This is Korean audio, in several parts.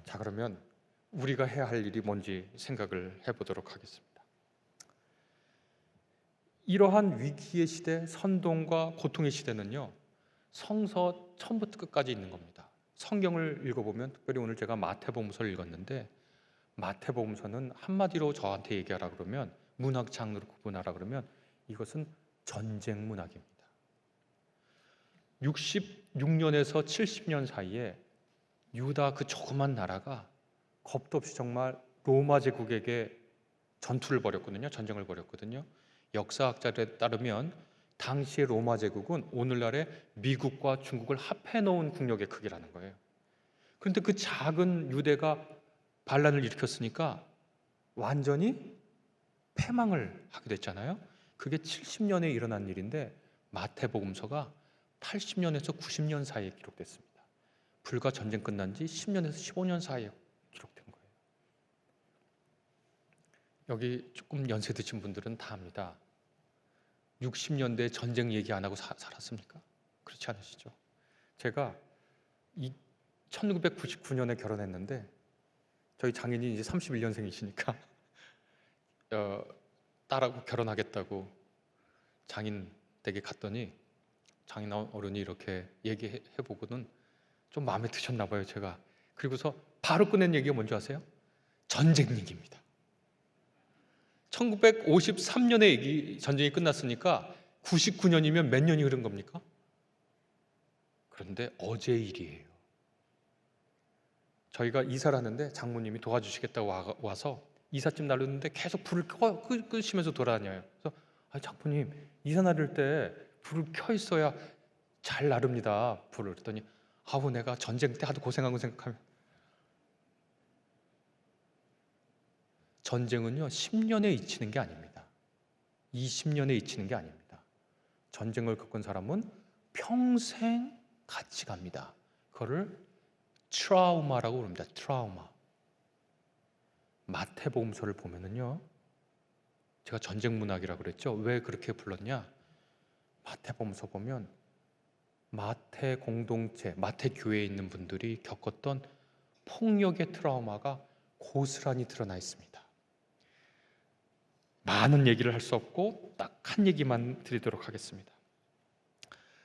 자, 그러면 우리가 해야 할 일이 뭔지 생각을 해보도록 하겠습니다. 이러한 위기의 시대, 선동과 고통의 시대는요, 성서 처음부터 끝까지 있는 겁니다. 성경을 읽어보면, 특별히 오늘 제가 마태복음서를 읽었는데, 마태복음서는 한마디로 저한테 얘기하라 그러면, 문학 장르로 구분하라 그러면 이것은 전쟁 문학입니다. 66년에서 70년 사이에 유다 그 조그만 나라가 겁도 없이 정말 로마 제국에게 전투를 벌였거든요. 전쟁을 벌였거든요. 역사학자들에 따르면 당시의 로마 제국은 오늘날의 미국과 중국을 합해 놓은 국력의 크기라는 거예요. 그런데 그 작은 유대가 반란을 일으켰으니까 완전히 패망을 하게 됐잖아요. 그게 70년에 일어난 일인데 마태복음서가 80년에서 90년 사이에 기록됐습니다. 불과 전쟁 끝난 지 10년에서 15년 사이에 기록된 거예요. 여기 조금 연세 드신 분들은 다 압니다. 60년대에 전쟁 얘기 안 하고 살았습니까? 그렇지 않으시죠? 제가 1999년에 결혼했는데 저희 장인이 이제 31년생이시니까 딸하고 결혼하겠다고 장인 댁에 갔더니 장인 어른이 이렇게 얘기해보고는 좀 마음에 드셨나 봐요, 제가. 그리고서 바로 꺼낸 얘기가 뭔지 아세요? 전쟁 얘기입니다. 1953년에 전쟁이 끝났으니까 99년이면 몇 년이 흐른 겁니까? 그런데 어제 일이에요. 저희가 이사를 하는데 장모님이 도와주시겠다고 와서 이삿짐 나르는데 계속 불을 끄시면서 돌아다녀요. 그래서 장모님, 이사 나를 때 불을 켜 있어야 잘 나릅니다, 불을. 그랬더니 아우, 내가 전쟁 때 하도 고생한 거 생각하면. 전쟁은요 10년에 잊히는 게 아닙니다. 20년에 잊히는 게 아닙니다. 전쟁을 겪은 사람은 평생 같이 갑니다. 그거를 트라우마라고 부릅니다. 트라우마. 마태복음서를 보면은요, 제가 전쟁 문학이라고 그랬죠. 왜 그렇게 불렀냐? 마태복음서 보면 마태 공동체, 마태 교회에 있는 분들이 겪었던 폭력의 트라우마가 고스란히 드러나 있습니다. 많은 얘기를 할 수 없고 딱 한 얘기만 드리도록 하겠습니다.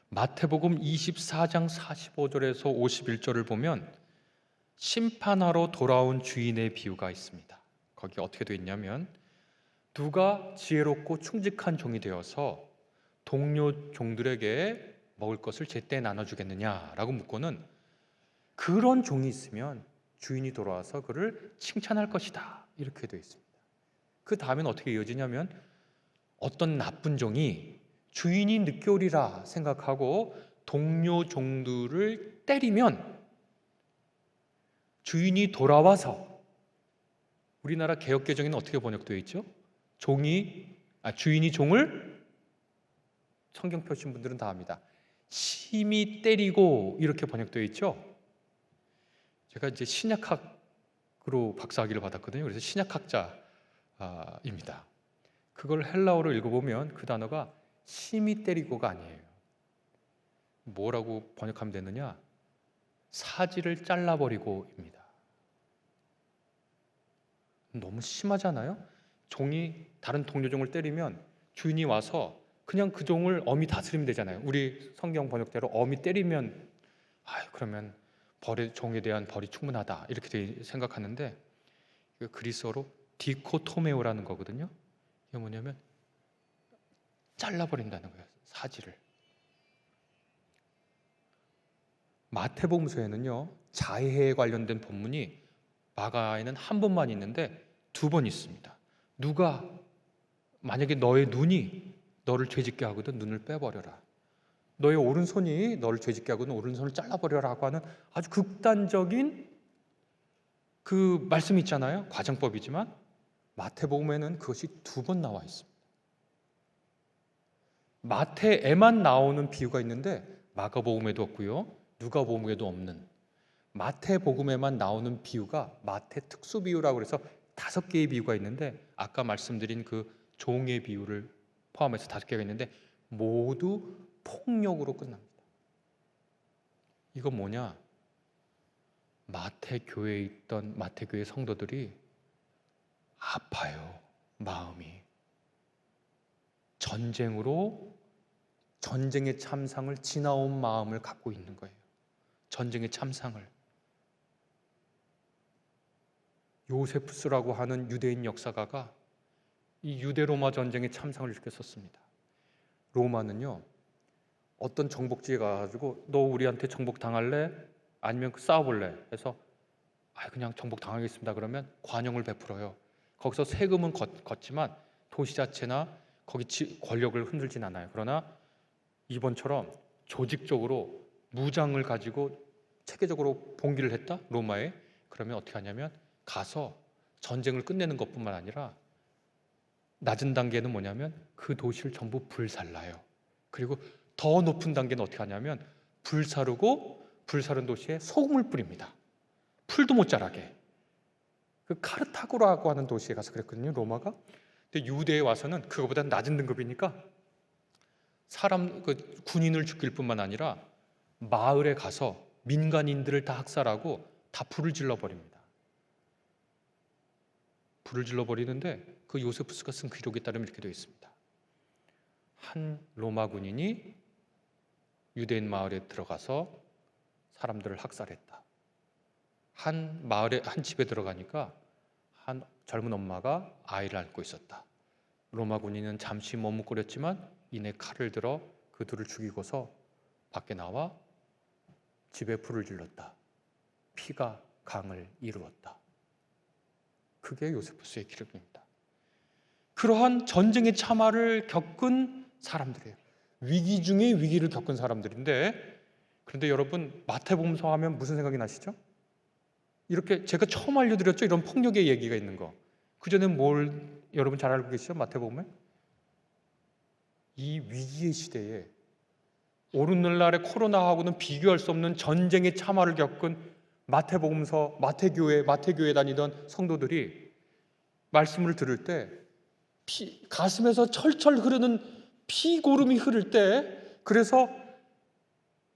마태복음 24장 45절에서 51절을 보면 심판하러 돌아온 주인의 비유가 있습니다. 거기 어떻게 되어 있냐면, 누가 지혜롭고 충직한 종이 되어서 동료 종들에게 먹을 것을 제때 나눠주겠느냐라고 묻고는 그런 종이 있으면 주인이 돌아와서 그를 칭찬할 것이다, 이렇게 되어 있습니다. 그 다음엔 어떻게 이어지냐면, 어떤 나쁜 종이 주인이 늦게 오리라 생각하고 동료 종들을 때리면 주인이 돌아와서, 우리나라 개역개정에는 어떻게 번역되어 있죠? 주인이 종을, 성경 펴신 분들은 다 압니다. 심히 때리고, 이렇게 번역되어 있죠. 제가 이제 신약학으로 박사학위를 받았거든요. 그래서 신약학자입니다. 그걸 헬라어로 읽어보면 그 단어가 심히 때리고가 아니에요. 뭐라고 번역하면 되느냐? 사지를 잘라버리고입니다. 너무 심하잖아요? 종이 다른 동료종을 때리면 주인이 와서 그냥 그 종을 엄히 다스리면 되잖아요. 우리 성경 번역대로 엄히 때리면 그러면 종에 대한 벌이 충분하다, 이렇게 생각하는데, 그리스어로 디코토메오라는 거거든요. 이게 뭐냐면 잘라버린다는 거예요, 사지를. 마태복음서에는요 자해에 관련된 본문이 마가에는 한 번만 있는데 두 번 있습니다. 누가 만약에 너의 눈이 너를 죄짓게 하거든 눈을 빼버려라. 너의 오른손이 너를 죄짓게 하거든 오른손을 잘라버려라고 하는 아주 극단적인 그 말씀이 있잖아요. 과정법이지만 마태복음에는 그것이 두 번 나와 있습니다. 마태에만 나오는 비유가 있는데 마가복음에도 없고요, 누가복음에도 없는, 마태복음에만 나오는 비유가 마태 특수 비유라고 해서 5개의 비유가 있는데, 아까 말씀드린 그 종의 비유를 포함해서 5개가 있는데 모두 폭력으로 끝납니다. 이건 뭐냐? 마태교회에 있던 마태교회 성도들이 아파요. 마음이. 전쟁의 참상을 지나온 마음을 갖고 있는 거예요. 전쟁의 참상을. 요세푸스라고 하는 유대인 역사가가 이 유대 로마 전쟁의 참상을 이렇게 썼습니다. 로마는요, 어떤 정복지에 가가지고 너 우리한테 정복 당할래? 아니면 싸워볼래? 해서 그냥 정복 당하겠습니다. 그러면 관용을 베풀어요. 거기서 세금은 걷지만 도시 자체나 거기 권력을 흔들진 않아요. 그러나 이번처럼 조직적으로 무장을 가지고 체계적으로 봉기를 했다? 로마에. 그러면 어떻게 하냐면 가서 전쟁을 끝내는 것뿐만 아니라 낮은 단계는 뭐냐면 그 도시를 전부 불살라요. 그리고 더 높은 단계는 어떻게 하냐면 불사른 도시에 소금을 뿌립니다. 풀도 못 자라게. 그 카르타고라고 하는 도시에 가서 그랬거든요, 로마가. 근데 유대에 와서는 그거보다 낮은 등급이니까 군인을 죽일 뿐만 아니라 마을에 가서 민간인들을 다 학살하고 다 불을 질러버립니다. 불을 질러버리는데 그 요세푸스가 쓴 기록에 따르면 이렇게 되어 있습니다. 한 로마 군인이 유대인 마을에 들어가서 사람들을 학살했다. 한 집에 들어가니까 한 젊은 엄마가 아이를 안고 있었다. 로마 군인은 잠시 머뭇거렸지만 이내 칼을 들어 그 둘을 죽이고서 밖에 나와 집에 불을 질렀다. 피가 강을 이루었다. 그게 요세푸스의 기록입니다. 그러한 전쟁의 참화를 겪은 사람들이에요. 위기 중에 위기를 겪은 사람들인데, 그런데 여러분 마태복음서 하면 무슨 생각이 나시죠? 이렇게 제가 처음 알려드렸죠, 이런 폭력의 얘기가 있는 거. 그전에 뭘 여러분 잘 알고 계시죠? 마태복음에 이 위기의 시대에 오늘날의 코로나하고는 비교할 수 없는 전쟁의 참화를 겪은 마태교회 다니던 성도들이 말씀을 들을 때 가슴에서 철철 흐르는 피고름이 흐를 때, 그래서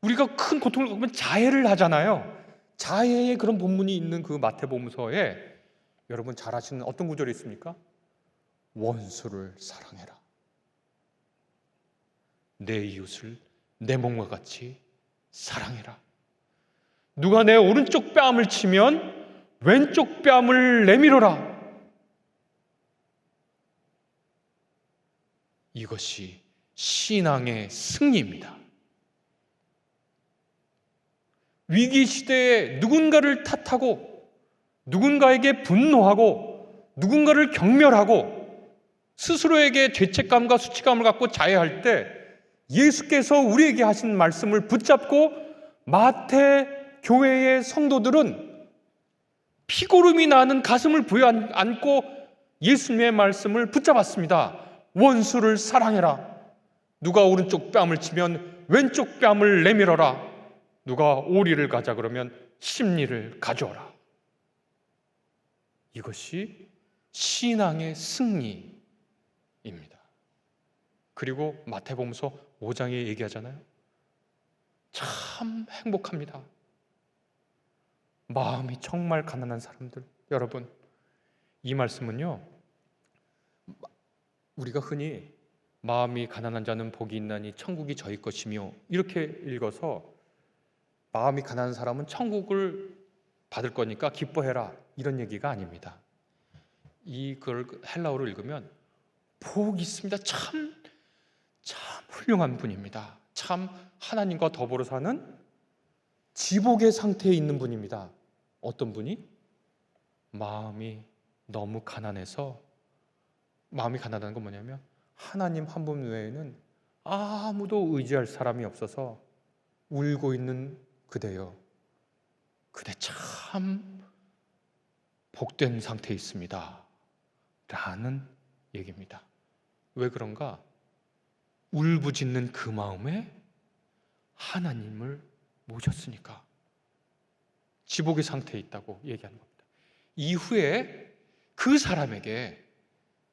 우리가 큰 고통을 겪으면 자해를 하잖아요. 자해의 그런 본문이 있는 그 마태복음서에 여러분 잘 아시는 어떤 구절이 있습니까? 원수를 사랑해라. 내 이웃을 내 몸과 같이 사랑해라. 누가 내 오른쪽 뺨을 치면 왼쪽 뺨을 내밀어라. 이것이 신앙의 승리입니다. 위기 시대에 누군가를 탓하고 누군가에게 분노하고 누군가를 경멸하고 스스로에게 죄책감과 수치감을 갖고 자해할 때 예수께서 우리에게 하신 말씀을 붙잡고 마태 교회의 성도들은 피고름이 나는 가슴을 부여안고 예수님의 말씀을 붙잡았습니다. 원수를 사랑해라. 누가 오른쪽 뺨을 치면 왼쪽 뺨을 내밀어라. 누가 오리를 가자 그러면 십리를 가져오라. 이것이 신앙의 승리입니다. 그리고 마태복음서 5장에 얘기하잖아요. 참 행복합니다. 마음이 정말 가난한 사람들. 여러분, 이 말씀은요, 우리가 흔히 마음이 가난한 자는 복이 있나니 천국이 저희 것이며 이렇게 읽어서 마음이 가난한 사람은 천국을 받을 거니까 기뻐해라, 이런 얘기가 아닙니다. 이걸 헬라어로 읽으면 복이 있습니다. 참 훌륭한 분입니다. 참 하나님과 더불어 사는 지복의 상태에 있는 분입니다. 어떤 분이? 마음이 너무 가난해서, 마음이 가난한 건 뭐냐면 하나님 한 분 외에는 아무도 의지할 사람이 없어서 울고 있는 그대여, 그대 참 복된 상태에 있습니다 라는 얘기입니다. 왜 그런가? 울부짖는 그 마음에 하나님을 모셨으니까 지복의 상태에 있다고 얘기하는 겁니다. 이후에 그 사람에게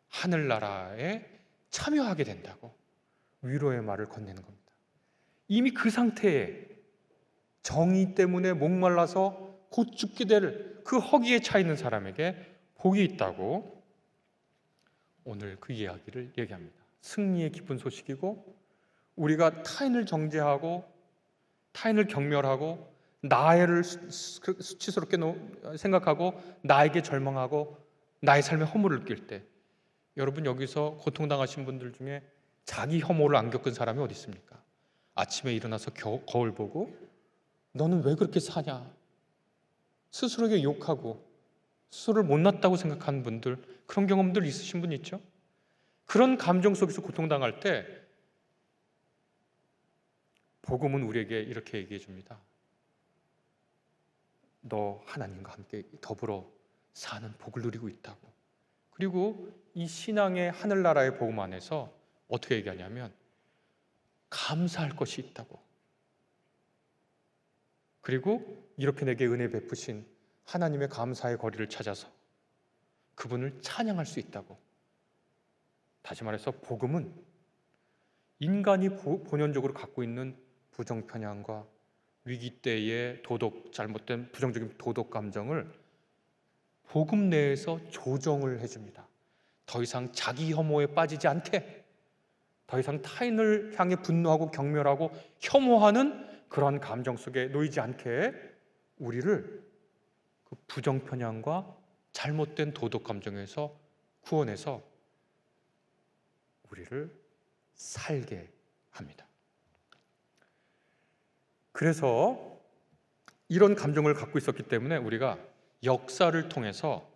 하늘나라에 참여하게 된다고 위로의 말을 건네는 겁니다. 이미 그 상태에 정의 때문에 목말라서 곧 죽게 될 그 허기에 차 있는 사람에게 복이 있다고 오늘 그 이야기를 얘기합니다. 승리의 기쁜 소식이고, 우리가 타인을 정죄하고 타인을 경멸하고 나를 수치스럽게 생각하고 나에게 절망하고 나의 삶에 허물을 느낄 때, 여러분 여기서 고통당하신 분들 중에 자기 혐오를 안 겪은 사람이 어디 있습니까? 아침에 일어나서 거울 보고 너는 왜 그렇게 사냐? 스스로에게 욕하고 스스로를 못났다고 생각하는 분들, 그런 경험들 있으신 분 있죠? 그런 감정 속에서 고통당할 때 복음은 우리에게 이렇게 얘기해 줍니다. 너 하나님과 함께 더불어 사는 복을 누리고 있다고. 그리고 이 신앙의 하늘나라의 복음 안에서 어떻게 얘기하냐면 감사할 것이 있다고. 그리고 이렇게 내게 은혜 베푸신 하나님의 감사의 거리를 찾아서 그분을 찬양할 수 있다고. 다시 말해서 복음은 인간이 본연적으로 갖고 있는 부정편향과 위기 때의 잘못된 부정적인 도덕 감정을 복음 내에서 조정을 해줍니다. 더 이상 자기 혐오에 빠지지 않게, 더 이상 타인을 향해 분노하고 경멸하고 혐오하는 그런 감정 속에 놓이지 않게 우리를 그 부정편향과 잘못된 도덕 감정에서 구원해서 우리를 살게 합니다. 그래서 이런 감정을 갖고 있었기 때문에 우리가 역사를 통해서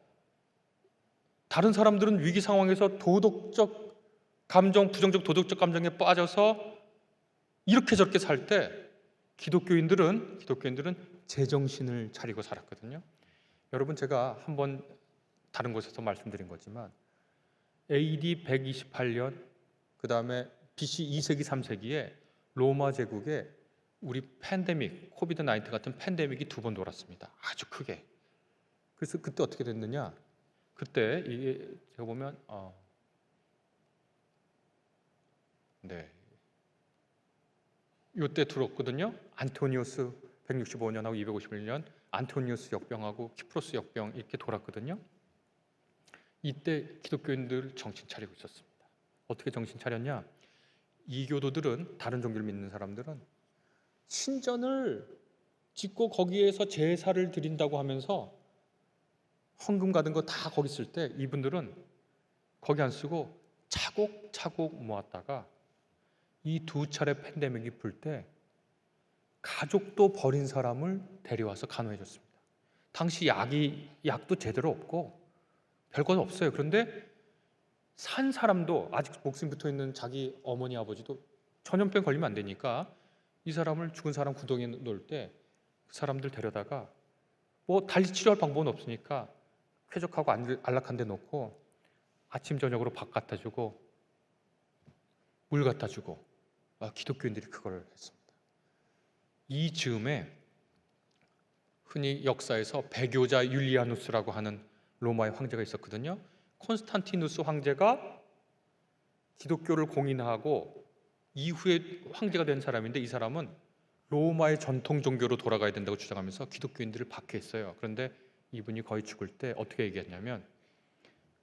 다른 사람들은 위기 상황에서 도덕적 감정, 부정적 도덕적 감정에 빠져서 이렇게 저렇게 살 때 기독교인들은 제정신을 차리고 살았거든요. 여러분, 제가 한번 다른 곳에서 말씀드린 거지만 AD 128년, 그 다음에 BC 2세기, 3세기에 로마 제국에 우리 팬데믹, 코비드-19 같은 팬데믹이 2번 돌았습니다. 아주 크게. 그래서 그때 어떻게 됐느냐? 그때 이게 제가 보면 이때 들었거든요. 안토니우스 165년하고 251년 안토니우스 역병하고 키프로스 역병 이렇게 돌았거든요. 이때 기독교인들 정신 차리고 있었습니다. 어떻게 정신 차렸냐? 이교도들은, 다른 종교를 믿는 사람들은 신전을 짓고 거기에서 제사를 드린다고 하면서 헌금 같은 거 다 거기 쓸 때 이분들은 거기 안 쓰고 차곡차곡 모았다가 이 2차례 팬데믹이 불 때 가족도 버린 사람을 데려와서 간호해 줬습니다. 당시 약도 제대로 없고 별건 없어요. 그런데 산 사람도, 아직 목숨이 붙어 있는 자기 어머니 아버지도 전염병 걸리면 안 되니까 이 사람을, 죽은 사람 구덩이에 놓을 때 그 사람들 데려다가 뭐 달리 치료할 방법은 없으니까 쾌적하고 안락한 데 놓고 아침 저녁으로 밥 갖다 주고 물 갖다 주고, 기독교인들이 그걸 했습니다. 이 즈음에 흔히 역사에서 배교자 율리아누스라고 하는 로마의 황제가 있었거든요. 콘스탄티누스 황제가 기독교를 공인하고 이후에 황제가 된 사람인데, 이 사람은 로마의 전통 종교로 돌아가야 된다고 주장하면서 기독교인들을 박해했어요. 그런데 이분이 거의 죽을 때 어떻게 얘기했냐면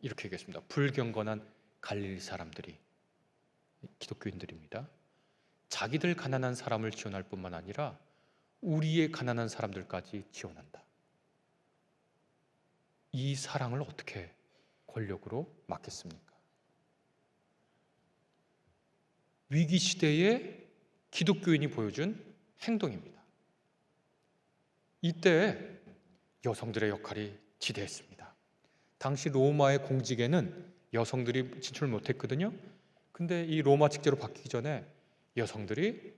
이렇게 얘기했습니다. 불경건한 갈릴리 사람들이, 기독교인들입니다, 자기들 가난한 사람을 지원할 뿐만 아니라 우리의 가난한 사람들까지 지원한다. 이 사랑을 어떻게 권력으로 막겠습니까? 위기 시대에 기독교인이 보여준 행동입니다. 이때 여성들의 역할이 지대했습니다. 당시 로마의 공직에는 여성들이 진출을 못했거든요. 근데 이 로마 직제로 바뀌기 전에 여성들이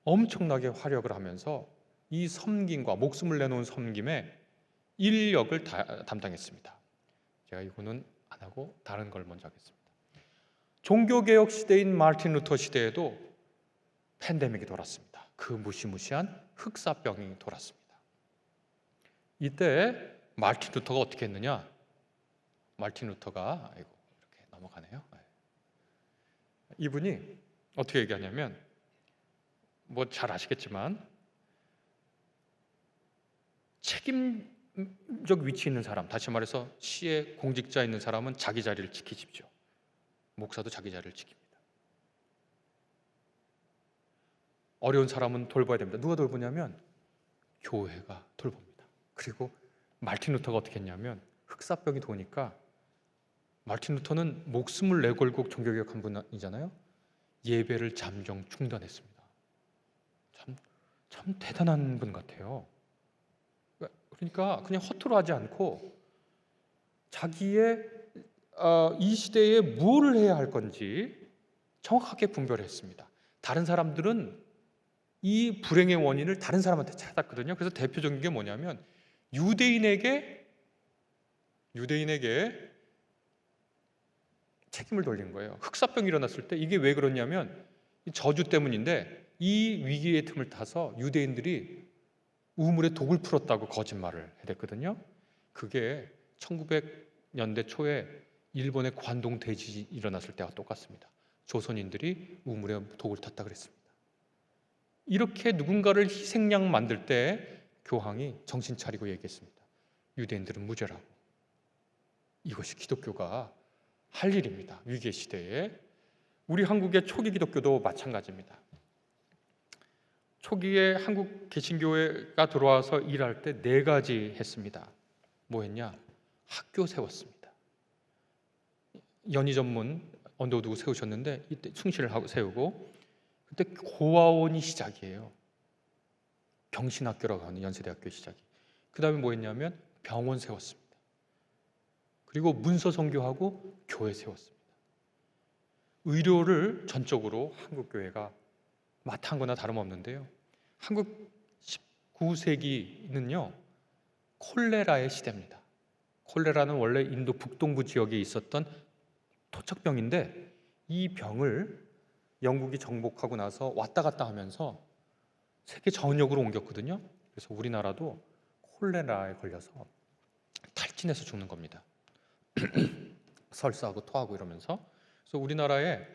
엄청나게 활약을 하면서 이 섬김과 목숨을 내놓은 섬김에 인력을 담당했습니다. 제가 이거는 안 하고 다른 걸 먼저 하겠습니다. 종교개혁 시대인 마르틴 루터 시대에도 팬데믹이 돌았습니다. 그 무시무시한 흑사병이 돌았습니다. 이때 마르틴 루터가 어떻게 했느냐? 마르틴 루터가, 이렇게 넘어가네요. 이분이 어떻게 얘기하냐면, 뭐 잘 아시겠지만 책임적 위치에 있는 사람, 다시 말해서 시의 공직자에 있는 사람은 자기 자리를 지키십시오. 목사도 자기 자리를 지킵니다. 어려운 사람은 돌봐야 됩니다. 누가 돌보냐면 교회가 돌봅니다. 그리고 말틴 루터가 어떻게 했냐면, 흑사병이 도니까 말틴 루터는 목숨을 내걸고 종교개혁한 분이잖아요. 예배를 잠정 중단했습니다. 참 대단한 분 같아요. 그러니까 그냥 허투루 하지 않고 자기의 이 시대에 무엇을 해야 할 건지 정확하게 분별했습니다. 다른 사람들은 이 불행의 원인을 다른 사람한테 찾았거든요. 그래서 대표적인 게 뭐냐면 유대인에게 책임을 돌린 거예요. 흑사병이 일어났을 때 이게 왜 그러냐면 저주 때문인데, 이 위기의 틈을 타서 유대인들이 우물에 독을 풀었다고 거짓말을 해댔거든요. 그게 1900년대 초에 일본의 관동 대지진이 일어났을 때와 똑같습니다. 조선인들이 우물에 독을 탔다 그랬습니다. 이렇게 누군가를 희생양 만들 때 교황이 정신 차리고 얘기했습니다. 유대인들은 무죄라고. 이것이 기독교가 할 일입니다. 위기의 시대에. 우리 한국의 초기 기독교도 마찬가지입니다. 초기에 한국 개신교회가 들어와서 일할 때 4가지 했습니다. 뭐 했냐? 학교 세웠습니다. 연희 전문 언도두고 세우셨는데 이때 충실을 하고 세우고, 그때 고아원이 시작이에요. 병신학교라고 하는 연세대학교 시작이. 그 다음에 뭐 했냐면 병원 세웠습니다. 그리고 문서 선교하고 교회 세웠습니다. 의료를 전적으로 한국교회가 맡은 거나 다름없는데요. 한국 19세기는요 콜레라의 시대입니다. 콜레라는 원래 인도 북동부 지역에 있었던 토착병인데, 이 병을 영국이 정복하고 나서 왔다 갔다 하면서 세계 전역으로 옮겼거든요. 그래서 우리나라도 콜레라에 걸려서 탈진해서 죽는 겁니다. 설사하고 토하고 이러면서. 그래서 우리나라의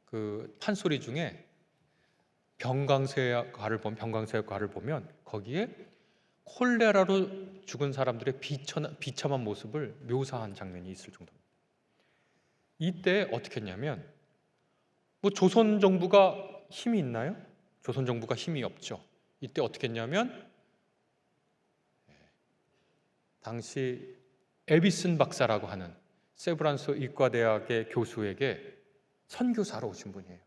그 판소리 중에 병강세가를 보면 거기에 콜레라로 죽은 사람들의 비참한 모습을 묘사한 장면이 있을 정도입니다. 이때 어떻게 했냐면, 뭐 조선 정부가 힘이 있나요? 조선 정부가 힘이 없죠. 이때 어떻게 했냐면 당시 에비슨 박사라고 하는 세브란스 의과대학의 교수에게 선교사로 오신 분이에요.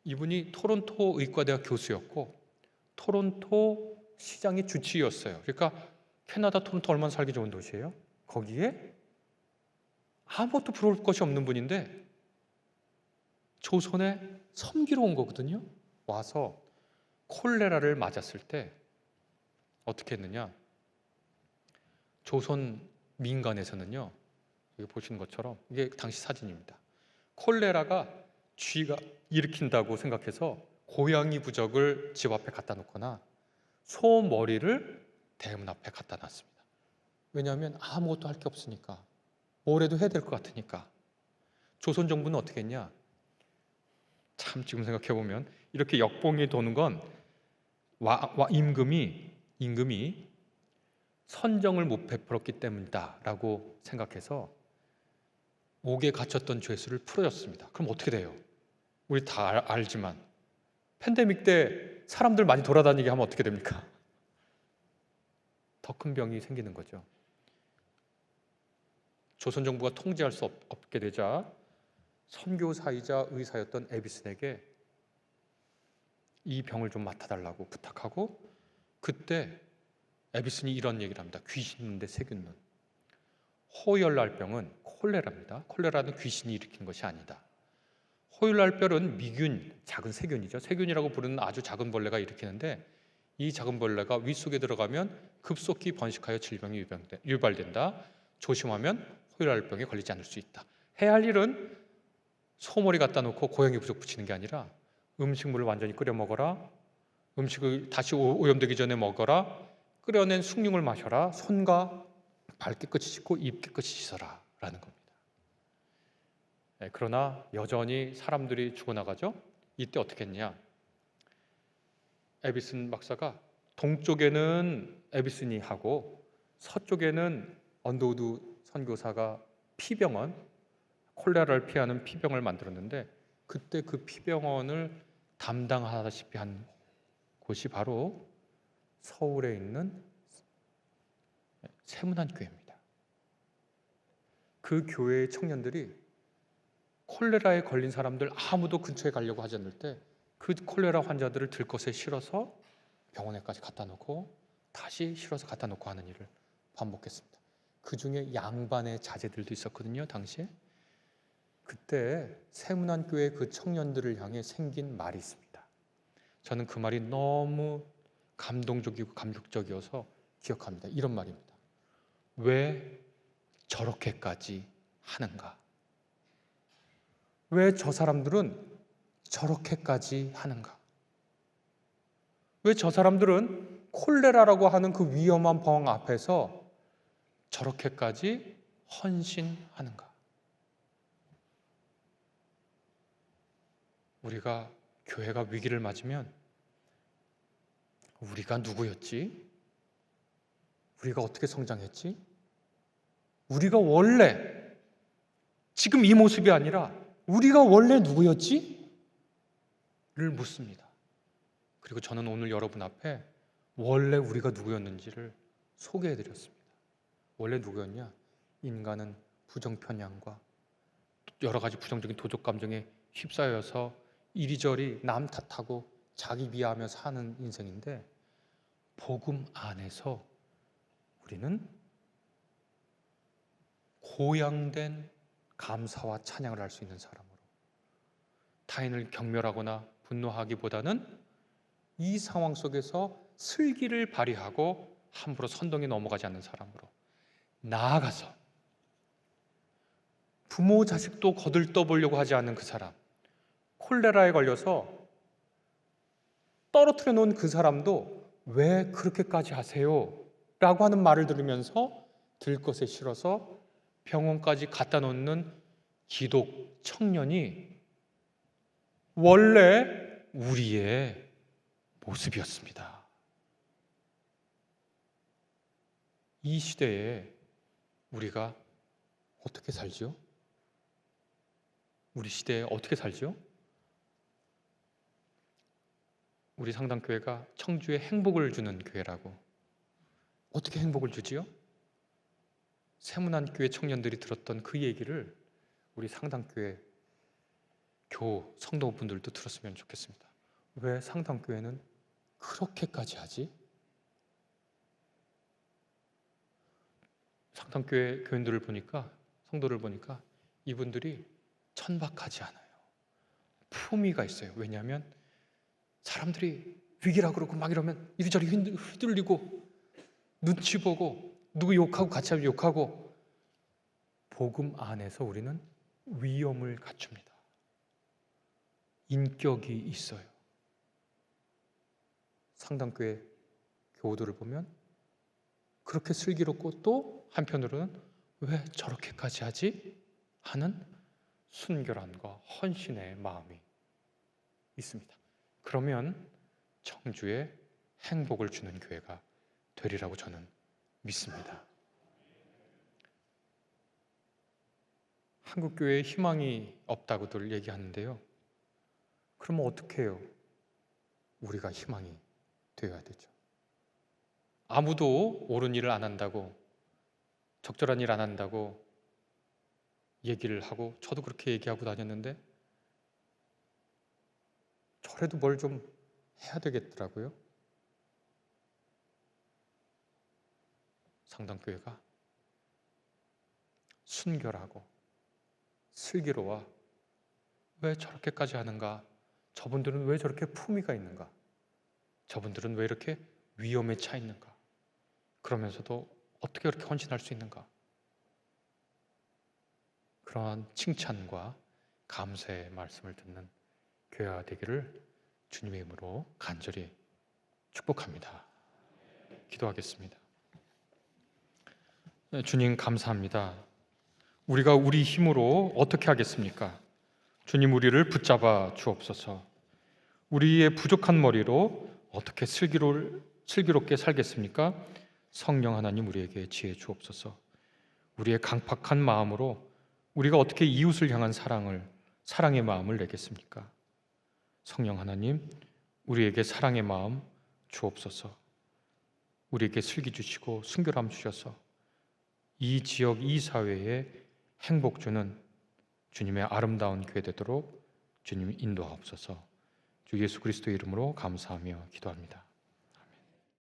이분이 토론토 의과대학 교수였고 토론토 시장의 주치의였어요. 그러니까 캐나다 토론토 얼마나 살기 좋은 도시예요? 거기에 아무것도 부러울 것이 없는 분인데 조선에 섬기러 온 거거든요. 와서 콜레라를 맞았을 때 어떻게 했느냐? 조선 민간에서는요, 여기 보시는 것처럼 이게 당시 사진입니다. 콜레라가 쥐가 일으킨다고 생각해서 고양이 부적을 집 앞에 갖다 놓거나 소 머리를 대문 앞에 갖다 놨습니다. 왜냐하면 아무것도 할 게 없으니까, 뭐라도 해야 될 것 같으니까. 조선 정부는 어떻게 했냐? 참 지금 생각해 보면 이렇게 역봉이 도는 건 임금이 선정을 못 베풀었기 때문이다라고 생각해서 옥에 갇혔던 죄수를 풀어줬습니다. 그럼 어떻게 돼요? 우리 다 알지만 팬데믹 때 사람들 많이 돌아다니게 하면 어떻게 됩니까? 더 큰 병이 생기는 거죠. 조선 정부가 통제할 수 없게 되자 선교사이자 의사였던 에비슨에게 이 병을 좀 맡아달라고 부탁하고, 그때 에비슨이 이런 얘기를 합니다. 귀신 눈대 세균 눈. 호열날병은 콜레라입니다. 콜레라는 귀신이 일으키는 것이 아니다. 호열날병은 미균, 작은 세균이죠. 세균이라고 부르는 아주 작은 벌레가 일으키는데, 이 작은 벌레가 위 속에 들어가면 급속히 번식하여 질병이 유발된다. 조심하면 호열날병에 걸리지 않을 수 있다. 해야 할 일은 소머리 갖다 놓고 고양이 부적 붙이는 게 아니라 음식물을 완전히 끓여 먹어라. 음식을 다시 오염되기 전에 먹어라. 끓여낸 숭늉을 마셔라. 손과 발 깨끗이 씻고 입 깨끗이 씻어라 라는 겁니다. 그러나 여전히 사람들이 죽어나가죠. 이때 어떻게 했냐? 에비슨 박사가 동쪽에는 에비스니하고 서쪽에는 언더우드 선교사가 피병원, 콜레라를 피하는 피병을 만들었는데, 그때 그 피병원을 담당하다시피 한 곳이 바로 서울에 있는 세문안교회입니다. 그 교회의 청년들이 콜레라에 걸린 사람들 아무도 근처에 가려고 하지 않을 때 그 콜레라 환자들을 들것에 실어서 병원에까지 갖다 놓고 다시 실어서 갖다 놓고 하는 일을 반복했습니다. 그 중에 양반의 자제들도 있었거든요, 당시에. 그때 세문안교회 그 청년들을 향해 생긴 말이 있습니다. 저는 그 말이 너무 감동적이고 감격적이어서 기억합니다. 이런 말입니다. 왜 저렇게까지 하는가? 왜 저 사람들은 저렇게까지 하는가? 왜 저 사람들은 콜레라라고 하는 그 위험한 병 앞에서 저렇게까지 헌신하는가? 우리가 교회가 위기를 맞으면 우리가 누구였지? 우리가 어떻게 성장했지? 우리가 원래 지금 이 모습이 아니라 우리가 원래 누구였지? 를 묻습니다. 그리고 저는 오늘 여러분 앞에 원래 우리가 누구였는지를 소개해드렸습니다. 원래 누구였냐? 인간은 부정편향과 여러 가지 부정적인 도적 감정에 휩싸여서 이리저리 남 탓하고 자기 비하하며 사는 인생인데, 복음 안에서 우리는 고양된 감사와 찬양을 할 수 있는 사람으로, 타인을 경멸하거나 분노하기보다는 이 상황 속에서 슬기를 발휘하고 함부로 선동에 넘어가지 않는 사람으로, 나아가서 부모 자식도 거들떠보려고 하지 않는 그 사람, 콜레라에 걸려서 떨어뜨려 놓은 그 사람도 왜 그렇게까지 하세요? 라고 하는 말을 들으면서 들것에 실어서 병원까지 갖다 놓는 기독 청년이 원래 우리의 모습이었습니다. 이 시대에 우리가 어떻게 살지요? 우리 시대에 어떻게 살지요? 우리 상당교회가 청주에 행복을 주는 교회라고. 어떻게 행복을 주지요? 세문안교회 청년들이 들었던 그 얘기를 우리 상당교회 성도분들도 들었으면 좋겠습니다. 왜 상당교회는 그렇게까지 하지? 상당교회 교인들을 보니까, 성도를 보니까 이분들이 천박하지 않아요. 품위가 있어요. 왜냐하면 사람들이 위기라 그러고 막 이러면 이리저리 휘둘리고 눈치 보고 누구 욕하고 같이 하면 욕하고, 복음 안에서 우리는 위엄을 갖춥니다. 인격이 있어요. 상당교회 교우들을 보면 그렇게 슬기롭고 또 한편으로는 왜 저렇게까지 하지? 하는 순결함과 헌신의 마음이 있습니다. 그러면 청주에 행복을 주는 교회가 되리라고 저는 믿습니다. 한국교회에 희망이 없다고들 얘기하는데요. 그러면 어떻게 해요? 우리가 희망이 되어야 되죠. 아무도 옳은 일을 안 한다고, 적절한 일 안 한다고 얘기를 하고, 저도 그렇게 얘기하고 다녔는데 저래도 뭘 좀 해야 되겠더라고요. 상당교회가 순결하고 슬기로워 왜 저렇게까지 하는가? 저분들은 왜 저렇게 품위가 있는가? 저분들은 왜 이렇게 위험에 차 있는가? 그러면서도 어떻게 그렇게 헌신할 수 있는가? 그러한 칭찬과 감사의 말씀을 듣는 교회가 되기를 주님의 이름으로 간절히 축복합니다. 기도하겠습니다. 주님 감사합니다. 우리가 우리 힘으로 어떻게 하겠습니까? 주님, 우리를 붙잡아 주옵소서. 우리의 부족한 머리로 어떻게 슬기롭게 살겠습니까? 성령 하나님 우리에게 지혜 주옵소서. 우리의 강팍한 마음으로 우리가 어떻게 이웃을 향한 사랑의 마음을 내겠습니까? 성령 하나님 우리에게 사랑의 마음 주옵소서. 우리에게 슬기 주시고 순결함 주셔서 이 지역, 이 사회에 행복 주는 주님의 아름다운 교회 되도록 주님 인도하옵소서. 주 예수 그리스도의 이름으로 감사하며 기도합니다.